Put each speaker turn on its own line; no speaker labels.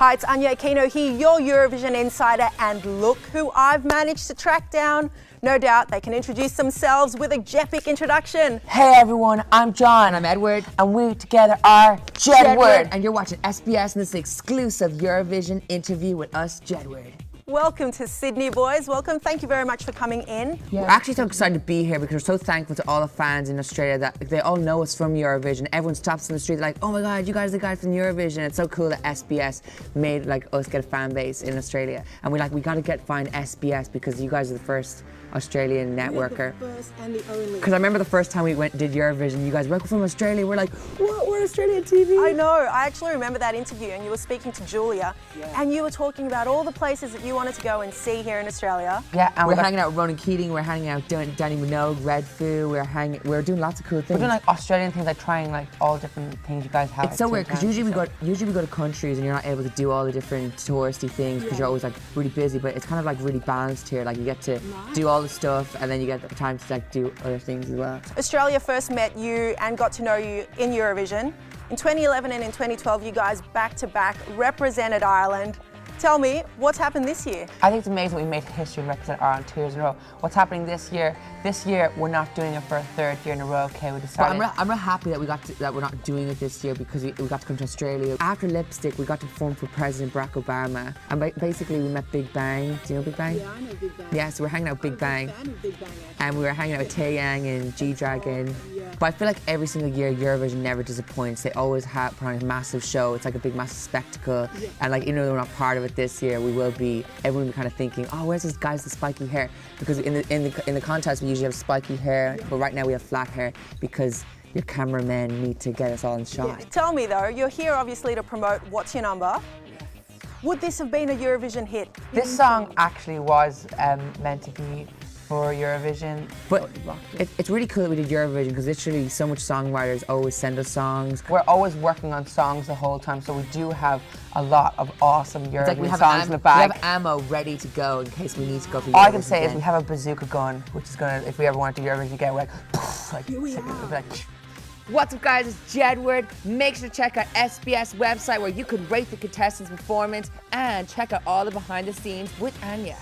Hi, it's Anya Aquino here, your Eurovision insider, and look who I've managed to track down. No doubt they can introduce themselves with a Jepic introduction.
Hey everyone, I'm John.
I'm Edward.
And we together are Jedward.
And you're watching SBS and this exclusive Eurovision interview with us, Jedward.
Welcome to Sydney, boys. Welcome. Thank you very much for coming in.
Yeah. We're actually so excited to be here because we're so thankful to all the fans in Australia that they all know us from Eurovision. Everyone stops in the street like, oh my God, you guys are the guys from Eurovision. It's so cool that SBS made us get a fan base in Australia. And we got to find SBS because you guys are the first Australian networker.
The first and the only.
Because I remember the first time we did Eurovision, you guys were from Australia. We're like, what? We're Australian TV.
I know. I actually remember that interview, and you were speaking to Julia, and you were talking about all the places that you wanted to go and see here in Australia.
Yeah, and we're hanging out with Ronan Keating. We're hanging out with Danny Minogue, Red Foo. We're doing lots of cool things.
We're doing like Australian things, like trying like all different things you guys have.
It's so weird because usually we go to countries and you're not able to do all the different touristy things because you're always like really busy. But it's kind of like really balanced here. Like you get to do all the stuff, and then you get the time to like do other things as well.
Australia first met you and got to know you in Eurovision. In 2011 and in 2012, you guys back-to-back represented Ireland. Tell me, what's happened this year?
I think it's amazing we made history and represent Ireland 2 years in a row. What's happening this year? This year we're not doing it for a third year in a row. Okay, we decided.
But I'm real happy that we're not doing it this year because we got to come to Australia. After Lipstick, we got to perform for President Barack Obama, and basically we met Big Bang. Do you know Big Bang?
Yeah, I know Big Bang.
Yeah, so we're hanging out with Big Bang.
I'm a fan of Big Bang,
And we were hanging out with Tae Yang and G-Dragon. But I feel like every single year Eurovision never disappoints. They always put on a massive show. It's like a big massive spectacle. Yeah. And like even though we're not part of it this year, everyone will be kind of thinking, oh, where's this guy's the spiky hair? Because in the contest we usually have spiky hair, but right now we have flat hair because your cameramen need to get us all in shot.
Yeah. Tell me though, you're here obviously to promote What's Your Number. Would this have been a Eurovision hit?
This song actually was meant to be for Eurovision.
But it's really cool that we did Eurovision because literally so much songwriters always send us songs.
We're always working on songs the whole time, so we do have a lot of awesome Eurovision songs in the bag.
We have ammo ready to go in case we need to go for Eurovision.
All I can say is we have a bazooka gun, which is gonna, if we ever want to do Eurovision again, we're like, poof, like,
here we are.
What's up guys, it's Jedward. Make sure to check out SBS website where you can rate the contestants' performance and check out all the behind the scenes with Anya.